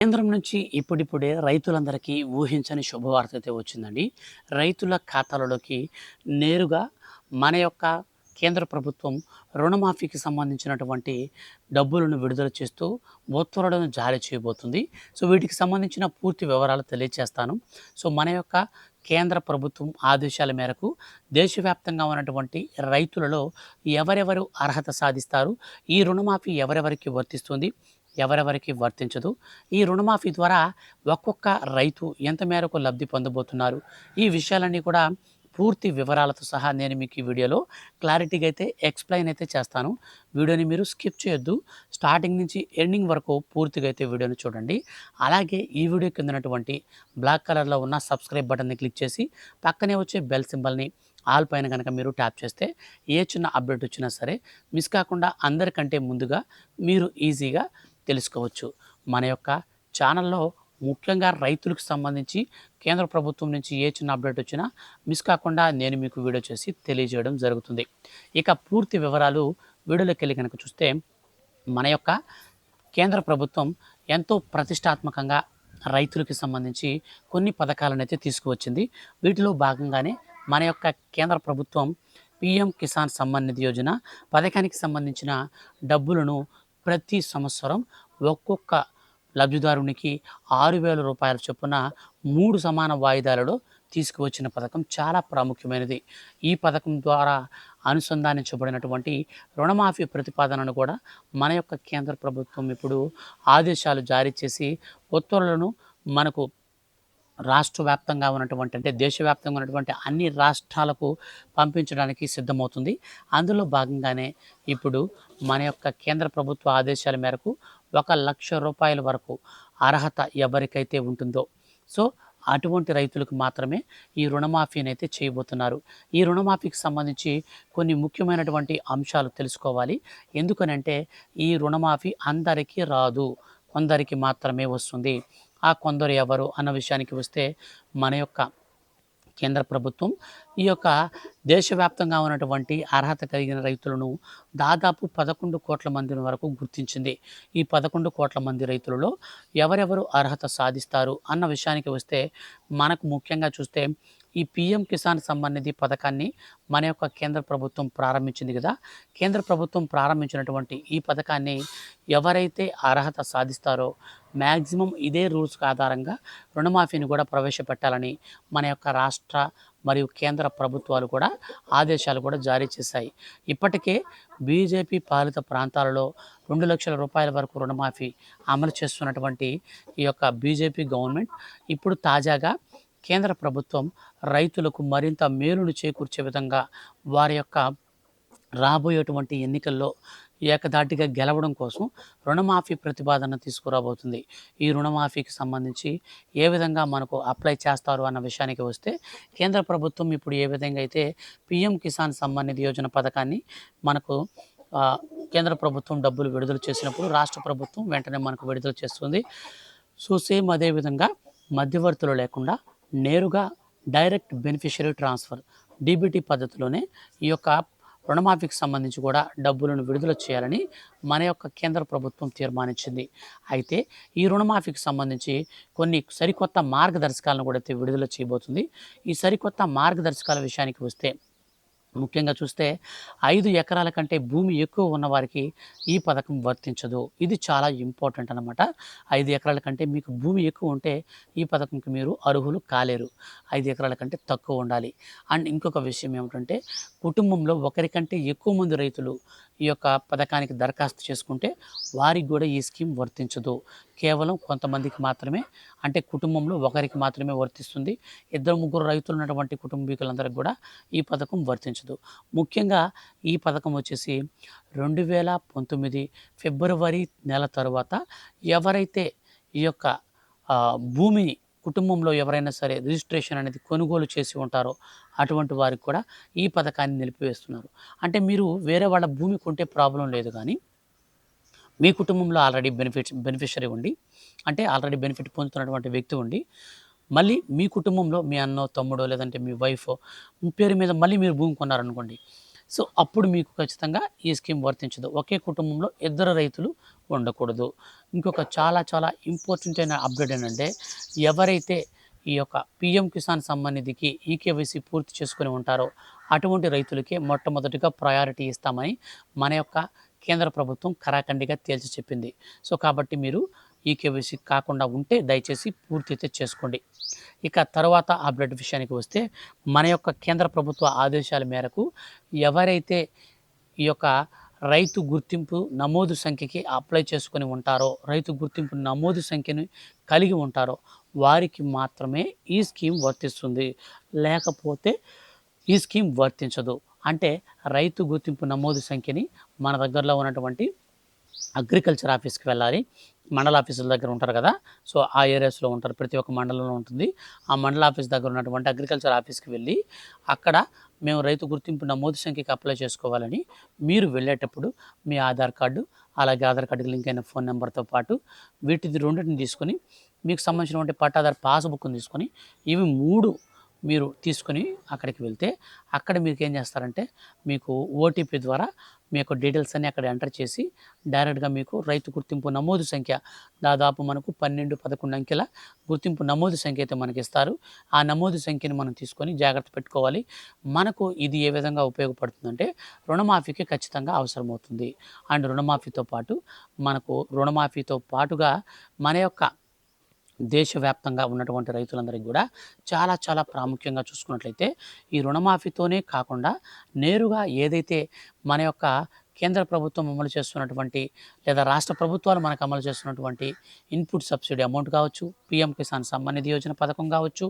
కేంద్రం నుంచి ఇప్పుడిప్పుడే రైతులందరికీ ఊహించని శుభవార్త అయితే వచ్చిందండి. రైతుల ఖాతాలలోకి నేరుగా మన యొక్క కేంద్ర ప్రభుత్వం రుణమాఫీకి సంబంధించినటువంటి డబ్బులను విడుదల చేస్తూ ఉత్తర్వులను జారీ చేయబోతుంది. సో, వీటికి సంబంధించిన పూర్తి వివరాలు తెలియచేస్తాను. సో, మన యొక్క కేంద్ర ప్రభుత్వం ఆదేశాల మేరకు దేశవ్యాప్తంగా ఉన్నటువంటి రైతులలో ఎవరెవరు అర్హత సాధిస్తారు? ఈ రుణమాఫీ ఎవరెవరికి వర్తిస్తుంది? ఎవరెవరికి వర్తించదు? ఈ రుణమాఫీ ద్వారా ఒక్కొక్క రైతు ఎంత మేరకు లబ్ధి పొందబోతున్నారు? ఈ విషయాలన్నీ కూడా పూర్తి వివరాలతో సహా నేను మీకు ఈ వీడియోలో క్లారిటీగా అయితే ఎక్స్‌ప్లెయిన్ అయితే చేస్తాను. వీడియోని మీరు స్కిప్ చేయొద్దు. స్టార్టింగ్ నుంచి ఎండింగ్ వరకు పూర్తిగా అయితే వీడియోని చూడండి. అలాగే ఈ వీడియో కింద ఉన్నటువంటి బ్లాక్ కలర్‌లో ఉన్న సబ్స్క్రైబ్ బటన్‌ని క్లిక్ చేసి పక్కనే వచ్చే బెల్ సింబల్‌ని ఆల్ పైన గనక మీరు ట్యాప్ చేస్తే ఏ చిన్న అప్డేట్ వచ్చినా సరే మిస్ కాకుండా అందరికంటే ముందుగా మీరు ఈజీగా తెలుసుకోవచ్చు. మన యొక్క ఛానల్‌లో ముఖ్యంగా రైతులకు సంబంధించి కేంద్ర ప్రభుత్వం నుంచి ఏ చిన్న అప్డేట్ వచ్చినా మిస్ కాకుండా నేను మీకు వీడియో చేసి తెలియజేయడం జరుగుతుంది. ఇక పూర్తి వివరాలు వీడియోలోకెళ్ళి గనక చూస్తే మన యొక్క కేంద్ర ప్రభుత్వం ఎంతో ప్రతిష్టాత్మకంగా రైతులకి సంబంధించి కొన్ని పథకాలనైతే తీసుకువచ్చింది. వీటిలో భాగంగానే మన యొక్క కేంద్ర ప్రభుత్వం పీఎం కిసాన్ సమ్మాన్ నిధి యోజన పథకానికి సంబంధించిన డబ్బులను ప్రతి సంవత్సరం ఒక్కొక్క లబ్ధిదారునికి రూ. 6,000 చొప్పున 3 సమాన వాయిదాలలో తీసుకువచ్చిన పథకం చాలా ప్రాముఖ్యమైనది. ఈ పథకం ద్వారా అనుసంధానించబడినటువంటి రుణమాఫీ ప్రతిపాదనను కూడా మన యొక్క కేంద్ర ప్రభుత్వం ఇప్పుడు ఆదేశాలు జారీ చేసి ఉత్తర్వులను మనకు రాష్ట్ర వ్యాప్తంగా ఉన్నటువంటి అంటే దేశవ్యాప్తంగా ఉన్నటువంటి అన్ని రాష్ట్రాలకు పంపించడానికి సిద్ధమవుతుంది. అందులో భాగంగానే ఇప్పుడు మన యొక్క కేంద్ర ప్రభుత్వ ఆదేశాల మేరకు రూ. 1,00,000 వరకు అర్హత ఎవరికైతే ఉంటుందో సో అటువంటి రైతులకు మాత్రమే ఈ రుణమాఫీనైతే చేయబోతున్నారు. ఈ రుణమాఫీకి సంబంధించి కొన్ని ముఖ్యమైనటువంటి అంశాలు తెలుసుకోవాలి. ఎందుకనంటే ఈ రుణమాఫీ అందరికీ రాదు, కొందరికి మాత్రమే వస్తుంది. ఆ కొందరు ఎవరు అన్న విషయానికి వస్తే మన యొక్క కేంద్ర ప్రభుత్వం ఈ యొక్క దేశవ్యాప్తంగా ఉన్నటువంటి అర్హత కలిగిన రైతులను దాదాపు 11,00,00,000 మంది వరకు గుర్తించింది. ఈ 11,00,00,000 మంది రైతులలో ఎవరెవరు అర్హత సాధిస్తారు అన్న విషయానికి వస్తే మనకు ముఖ్యంగా చూస్తే ఈ పీఎం కిసాన్ సమ్మాన్ నిధి పథకాన్ని మన యొక్క కేంద్ర ప్రభుత్వం ప్రారంభించింది కదా. కేంద్ర ప్రభుత్వం ప్రారంభించినటువంటి ఈ పథకాన్ని ఎవరైతే అర్హత సాధిస్తారో మ్యాక్సిమం ఇదే రూల్స్ ఆధారంగా రుణమాఫీని కూడా ప్రవేశపెట్టాలని మన యొక్క రాష్ట్ర మరియు కేంద్ర ప్రభుత్వాలు కూడా ఆదేశాలు కూడా జారీ చేశాయి. ఇప్పటికే బీజేపీ పాలిత ప్రాంతాలలో రూ. 2,00,000 వరకు రుణమాఫీ అమలు చేస్తున్నటువంటి ఈ యొక్క బీజేపీ గవర్నమెంట్ ఇప్పుడు తాజాగా కేంద్ర ప్రభుత్వం రైతులకు మరింత మేలును చేకూర్చే విధంగా వారి యొక్క రాబోయేటువంటి ఎన్నికల్లో ఏకధాటిగా గెలవడం కోసం రుణమాఫీ ప్రతిపాదన తీసుకురాబోతుంది. ఈ రుణమాఫీకి సంబంధించి ఏ విధంగా మనకు అప్లై చేస్తారు అన్న విషయానికి వస్తే కేంద్ర ప్రభుత్వం ఇప్పుడు ఏ విధంగా అయితే పీఎం కిసాన్ సమ్మాన్ నిధి యోజన పథకాన్ని మనకు కేంద్ర ప్రభుత్వం డబ్బులు విడుదల చేసినప్పుడు రాష్ట్ర ప్రభుత్వం వెంటనే మనకు విడుదల చేస్తుంది. సో సేమ్ అదే విధంగా మధ్యవర్తులు లేకుండా నేరుగా డైరెక్ట్ బెనిఫిషియరీ ట్రాన్స్ఫర్ డీబీటీ పద్ధతిలోనే ఈ యొక్క రుణమాఫీకి సంబంధించి కూడా డబ్బులను విడుదల చేయాలని మన యొక్క కేంద్ర ప్రభుత్వం తీర్మానించింది. అయితే ఈ రుణమాఫీకి సంబంధించి కొన్ని సరికొత్త మార్గదర్శకాలను కూడా అయితే విడుదల చేయబోతుంది. ఈ సరికొత్త మార్గదర్శకాల విషయానికి వస్తే ముఖ్యంగా చూస్తే 5 ఎకరాల కంటే భూమి ఎక్కువ ఉన్నవారికి ఈ పథకం వర్తించదు. ఇది చాలా ఇంపార్టెంట్ అనమాట. 5 ఎకరాల కంటే మీకు భూమి ఎక్కువ ఉంటే ఈ పథకంకి మీరు అర్హులు కాలేరు. 5 ఎకరాల కంటే తక్కువ ఉండాలి. అండ్ ఇంకొక విషయం ఏమిటంటే కుటుంబంలో ఒకరికంటే ఎక్కువ మంది రైతులు ఈ యొక్క పథకానికి దరఖాస్తు చేసుకుంటే వారికి కూడా ఈ స్కీమ్ వర్తించదు. కేవలం కొంతమందికి మాత్రమే అంటే కుటుంబంలో ఒకరికి మాత్రమే వర్తిస్తుంది. 2-3 రైతులు ఉన్నటువంటి కుటుంబీకులందరికీ కూడా ఈ పథకం వర్తించదు. ముఖ్యంగా ఈ పథకం వచ్చేసి 2019 ఫిబ్రవరి నెల తరువాత ఎవరైతే ఈ యొక్క భూమిని కుటుంబంలో ఎవరైనా సరే రిజిస్ట్రేషన్ అనేది కొనుగోలు చేసి ఉంటారో అటువంటి వారికి కూడా ఈ పథకాన్ని నిలిపివేస్తున్నారు. అంటే మీరు వేరే వాళ్ళ భూమి కొంటే ప్రాబ్లం లేదు, కానీ మీ కుటుంబంలో ఆల్రెడీ బెనిఫిషరీ ఉండి అంటే ఆల్రెడీ బెనిఫిట్ పొందుతున్నటువంటి వ్యక్తి ఉండి మళ్ళీ మీ కుటుంబంలో మీ అన్నో తమ్ముడో లేదంటే మీ వైఫో మీ పేరు మీద మళ్ళీ మీరు భూమి కొన్నారనుకోండి, సో, అప్పుడు మీకు ఖచ్చితంగా ఈ స్కీమ్ వర్తించదు. ఒకే కుటుంబంలో ఇద్దరు రైతులు ఉండకూడదు. ఇంకొక చాలా చాలా ఇంపార్టెంట్ అయిన అప్డేట్ ఏంటంటే, ఎవరైతే ఈ యొక్క పీఎం కిసాన్ సమ్మాన్ నిధికి ఈకేవైసీ పూర్తి చేసుకొని ఉంటారో, అటువంటి రైతులకే మొట్టమొదటిగా ప్రయారిటీ ఇస్తామని మన యొక్క కేంద్ర ప్రభుత్వం ఖరాఖండిగా తేల్చి చెప్పింది. సో, కాబట్టి మీరు ఈకేవైసీ కాకుండా ఉంటే దయచేసి పూర్తి అయితే చేసుకోండి. ఇక తర్వాత అప్డేట్ విషయానికి వస్తే, మన యొక్క కేంద్ర ప్రభుత్వ ఆదేశాల మేరకు ఎవరైతే ఈ యొక్క రైతు గుర్తింపు నమోదు సంఖ్యకి అప్లై చేసుకొని ఉంటారో, రైతు గుర్తింపు నమోదు సంఖ్యని కలిగి ఉంటారో వారికి మాత్రమే ఈ స్కీమ్ వర్తిస్తుంది. లేకపోతే ఈ స్కీమ్ వర్తించదు. అంటే రైతు గుర్తింపు నమోదు సంఖ్యని మన దగ్గరలో ఉన్నటువంటి అగ్రికల్చర్ ఆఫీస్‌కి వెళ్ళాలి. మండల ఆఫీసుల దగ్గర ఉంటారు కదా! సో, ఆ ఏరియాస్‌లో ఉంటారు. ప్రతి ఒక్క మండలంలో ఉంటుంది. ఆ మండల ఆఫీస్ దగ్గర ఉన్నటువంటి అగ్రికల్చర్ ఆఫీస్‌కి వెళ్ళి, అక్కడ మేము రైతు గుర్తింపు నమోదు సంఖ్యకి అప్లై చేసుకోవాలని మీరు వెళ్ళేటప్పుడు మీ ఆధార్ కార్డు, అలాగే ఆధార్ కార్డుకి లింక్ అయిన ఫోన్ నెంబర్‌తో పాటు రెండిటిని తీసుకొని, మీకు సంబంధించినటువంటి పట్టాదారు పాస్‌బుక్‌ని తీసుకొని, ఇవి 3 మీరు తీసుకొని అక్కడికి వెళ్తే, అక్కడ మీకేం చేస్తారంటే, మీకు ఓటీపీ ద్వారా మీ యొక్క డీటెయిల్స్ అన్నీ అక్కడ ఎంటర్ చేసి డైరెక్ట్‌గా మీకు రైతు గుర్తింపు నమోదు సంఖ్య దాదాపు మనకు 12, 11 అంకెల గుర్తింపు నమోదు సంఖ్య అయితే మనకిస్తారు. ఆ నమోదు సంఖ్యని మనం తీసుకొని జాగ్రత్త పెట్టుకోవాలి. మనకు ఇది ఏ విధంగా ఉపయోగపడుతుందంటే, రుణమాఫీకి ఖచ్చితంగా అవసరమవుతుంది. అండ్ రుణమాఫీతో పాటు మనకు రుణమాఫీతో పాటుగా మన యొక్క దేశవ్యాప్తంగా ఉన్నటువంటి రైతులందరికీ కూడా చాలా చాలా ప్రాముఖ్యంగా చూసుకున్నట్లయితే, ఈ రుణమాఫీతోనే కాకుండా నేరుగా ఏదైతే మన యొక్క కేంద్ర ప్రభుత్వం అమలు చేస్తున్నటువంటి, లేదా రాష్ట్ర ప్రభుత్వాలు మనకు అమలు చేస్తున్నటువంటి ఇన్పుట్ సబ్సిడీ అమౌంట్ కావచ్చు, పీఎం కిసాన్ సమ్మాన్ నిధి యోజన పథకం కావచ్చు,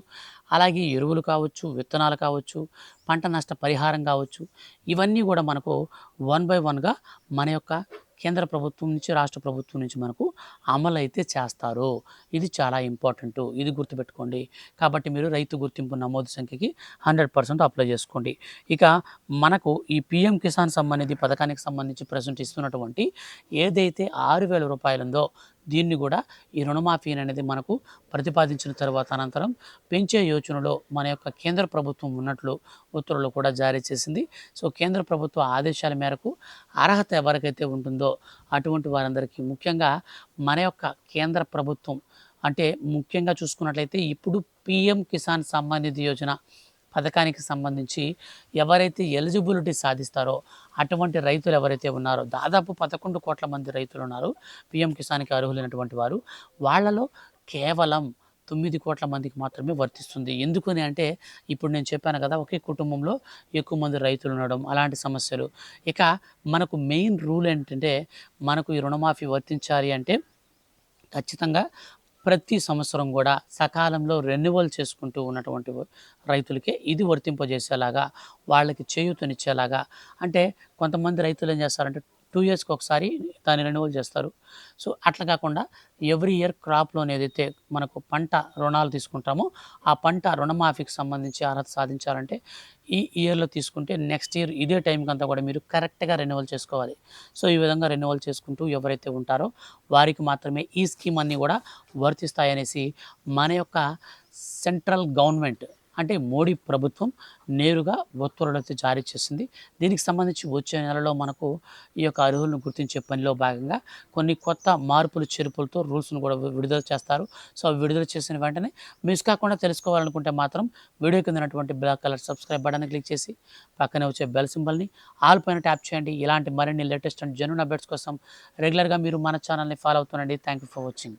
అలాగే ఎరువులు కావచ్చు, విత్తనాలు కావచ్చు, పంట నష్ట పరిహారం కావచ్చు, ఇవన్నీ కూడా మనకు వన్ బై వన్గా మన యొక్క కేంద్ర ప్రభుత్వం నుంచి, రాష్ట్ర ప్రభుత్వం నుంచి మనకు అమలైతే చేస్తారు. ఇది చాలా ఇంపార్టెంటు. ఇది గుర్తుపెట్టుకోండి. కాబట్టి మీరు రైతు గుర్తింపు నమోదు సంఖ్యకి 100% అప్లై చేసుకోండి. ఇక మనకు ఈ పీఎం కిసాన్ సమ్మాన్ నిధి పథకానికి సంబంధించి ప్రెజెంట్ ఇస్తున్నటువంటి ఏదైతే 6,000 రూపాయలుందో, దీన్ని కూడా ఈ రుణమాఫీ అనేది మనకు ప్రతిపాదించిన తర్వాత అనంతరం పెంచే యోచనలో మన యొక్క కేంద్ర ప్రభుత్వం ఉన్నట్లు ఉత్తర్వులు కూడా జారీ చేసింది. సో, కేంద్ర ప్రభుత్వ ఆదేశాల మేరకు అర్హత ఎవరికైతే ఉంటుందో అటువంటి వారందరికీ, ముఖ్యంగా మన యొక్క కేంద్ర ప్రభుత్వం అంటే ముఖ్యంగా చూసుకున్నట్లయితే ఇప్పుడు పీఎం కిసాన్ సమ్మాన్ నిధి యోజన పథకానికి సంబంధించి ఎవరైతే ఎలిజిబిలిటీ సాధిస్తారో అటువంటి రైతులు ఎవరైతే ఉన్నారో, దాదాపు 11 కోట్ల మంది రైతులు ఉన్నారు పీఎం కిసాన్‌కి అర్హులైనటువంటి వారు. వాళ్ళలో కేవలం 9 కోట్ల మందికి మాత్రమే వర్తిస్తుంది. ఎందుకని అంటే, ఇప్పుడు నేను చెప్పాను కదా! ఒకే కుటుంబంలో ఎక్కువ మంది రైతులు ఉండడం, అలాంటి సమస్యలు. ఇక మనకు మెయిన్ రూల్ ఏంటంటే, మనకు ఈ రుణమాఫీ వర్తించాలి అంటే ఖచ్చితంగా ప్రతి సంవత్సరం కూడా సకాలంలో రెన్యువల్ చేసుకుంటూ ఉన్నటువంటి రైతులకే ఇది వర్తింపజేసేలాగా, వాళ్ళకి చేయూతనిచ్చేలాగా. అంటే కొంతమంది రైతులు ఏం చేస్తారంటే 2 ఇయర్స్‌కి ఒకసారి దాన్ని రెన్యువల్ చేస్తారు. సో, అట్లా కాకుండా ఎవ్రీ ఇయర్ క్రాప్ లోన్ ఏదైతే మనకు పంట రుణాలు తీసుకుంటామో, ఆ పంట రుణమాఫీకి సంబంధించి అర్హత సాధించాలంటే ఈ ఇయర్‌లో తీసుకుంటే నెక్స్ట్ ఇయర్ ఇదే టైంకంతా కూడా మీరు కరెక్ట్‌గా రెన్యువల్ చేసుకోవాలి. సో, ఈ విధంగా రెన్యువల్ చేసుకుంటూ ఎవరైతే ఉంటారో వారికి మాత్రమే ఈ స్కీమ్ అన్నీ కూడా వర్తిస్తాయనేసి మన యొక్క సెంట్రల్ గవర్నమెంట్ అంటే మోడీ ప్రభుత్వం నేరుగా ఉత్తర్వులైతే జారీ చేసింది. దీనికి సంబంధించి వచ్చే నెలలో మనకు ఈ యొక్క అర్హులను గుర్తించే పనిలో భాగంగా కొన్ని కొత్త మార్పులు, చేర్పులతో రూల్స్‌ను కూడా విడుదల చేస్తారు. సో, అవి విడుదల చేసిన వెంటనే మిస్ కాకుండా తెలుసుకోవాలనుకుంటే మాత్రం వీడియో కింద ఉన్నటువంటి బ్లాక్ కలర్ సబ్స్క్రైబ్ బటన్ని క్లిక్ చేసి పక్కనే వచ్చే బెల్ సింబల్‌ని ఆల్ పైన ట్యాప్ చేయండి. ఇలాంటి మరిన్ని లేటెస్ట్ అండ్ జెన్యూన్ అప్డేట్స్ కోసం రెగ్యులర్‌గా మీరు మన ఛానల్‌ని ఫాలో అవుతుండండి. Thank you for watching.